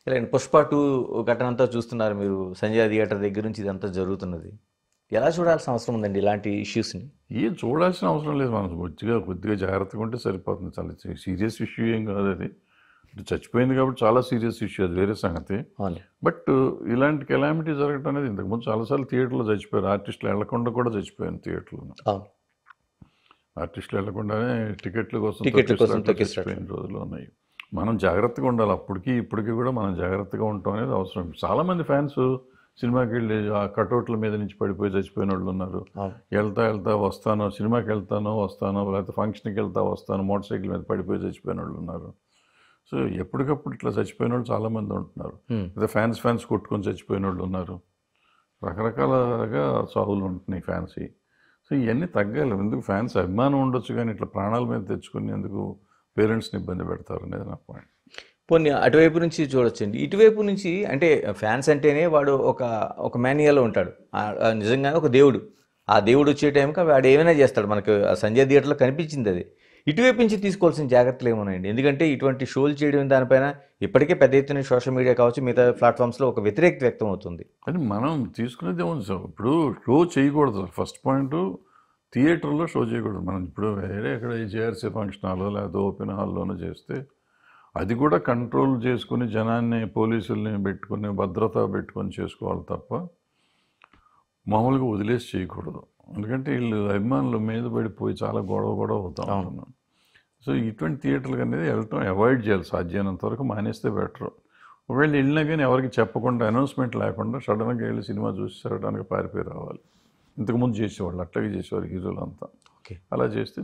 ఇలాంటి 'పుష్ప 2' ఘటన అంతా చూస్తున్నారు మీరు. సంజయ్ థియేటర్ దగ్గర నుంచి ఇదంతా జరుగుతున్నది. ఎలా చూడాల్సిన అవసరం ఉందండి ఇలాంటి ఇష్యూస్‌ని? ఏం చూడాల్సిన అవసరం లేదు. మనం కొద్దిగా జాగ్రత్తగా ఉంటే సరిపోతుంది. చాలా సీరియస్ ఇష్యూ ఏం కాదు అది. అంటే చచ్చిపోయింది కాబట్టి చాలా సీరియస్ ఇష్యూ, అది వేరే సంగతి. అవును. బట్ ఇలాంటి కెలామిటీ జరగటం అనేది ఇంతకుముందు చాలాసార్లు థియేటర్లో చచ్చిపోయారు. ఆర్టిస్టులు వెళ్లకుండా కూడా చచ్చిపోయాను థియేటర్లో. అవును. ఆర్టిస్టులు వెళ్లకుండానే టికెట్ల కోసం టికెట్ల కోసం తొక్కిసలాటలు తొక్కిసలాటలు. చచ్చిపోయిన రోజులు ఉన్నాయి. మనం జాగ్రత్తగా ఉండాలి. అప్పటికి ఇప్పటికీ కూడా మనం జాగ్రత్తగా ఉండటం అనేది అవసరం. చాలామంది ఫ్యాన్స్ సినిమాకి వెళ్ళి ఆ కటౌట్ల మీద నుంచి పడిపోయి చచ్చిపోయిన వాళ్ళు ఉన్నారు. అవును. వెళ్తా వస్తానో, సినిమాకి వస్తానో లేకపోతే ఫంక్షన్కి వస్తాను మోటార్ సైకిల్ మీద పడిపోయి చచ్చిపోయిన వాళ్ళు ఉన్నారు. సో ఎప్పటికప్పుడు ఇట్లా చచ్చిపోయిన వాళ్ళు చాలామంది ఉంటున్నారు. లేదా ఫ్యాన్స్ కొట్టుకొని చచ్చిపోయిన వాళ్ళు ఉన్నారు. రకరకాలుగా చావులు ఉంటున్నాయి ఫ్యాన్స్కి. సో ఇవన్నీ తగ్గాలి. ఎందుకు ఫ్యాన్స్ అభిమానం ఉండొచ్చు కానీ ఇట్లా ప్రాణాల మీద తెచ్చుకుని ఎందుకు పేరెంట్స్ని ఇబ్బంది పెడతారు అనేది నా పాయింట్. పోనీ అటువైపు నుంచి చూడొచ్చండి. ఇటువైపు నుంచి అంటే ఫ్యాన్స్ అంటేనే వాడు ఒక మేనియాలో ఉంటాడు. నిజంగానే ఒక దేవుడు. ఆ దేవుడు వచ్చే టైంకి వాడు ఏమైనా చేస్తాడు. మనకు ఆ సంజయ్ థియేటర్లో కనిపించింది అది. ఇటువైపు నుంచి తీసుకోవాల్సిన జాగ్రత్తలు ఏమున్నాయండి? ఎందుకంటే ఇటువంటి షోలు చేయడం దానిపైన ఇప్పటికే పెద్ద ఎత్తున సోషల్ మీడియా కావచ్చు, మిగతా ప్లాట్ఫామ్స్లో ఒక వ్యతిరేకత వ్యక్తం అవుతుంది. కానీ మనం తీసుకునేది ఏముంది సార్, ఇప్పుడు షో చేయకూడదు. ఫస్ట్ పాయింట్, థియేటర్లో షో చేయకూడదు. మనం ఇప్పుడు వేరే ఎక్కడ జేఆర్సీ ఫంక్షన్ హాల్లో లేకపోతే ఓపెన్ హాల్లోనూ చేస్తే అది కూడా కంట్రోల్ చేసుకుని జనాన్ని పోలీసుల్ని పెట్టుకుని భద్రత పెట్టుకొని చేసుకోవాలి తప్ప మామూలుగా వదిలేసి చేయకూడదు. ఎందుకంటే వీళ్ళు అభిమానుల మీద పడిపోయి చాలా గొడవ అవుతా ఉంటున్నాం. సో ఇటువంటి థియేటర్లకు అనేది వెళ్ళటం అవాయిడ్ చేయాలి. సాధ్యమైనంత వరకు మానేస్తే బెటరు. ఒకవేళ వెళ్ళినా కానీ ఎవరికి చెప్పకుండా, అనౌన్స్మెంట్ లేకుండా సడన్గా వెళ్ళి సినిమా చూసి సరడానికి పారిపోయి రావాలి. ఇంతకుముందు చేసేవాళ్ళు అట్లాగే చేసేవారు హీరోలు అంతా. ఓకే. అలా చేస్తే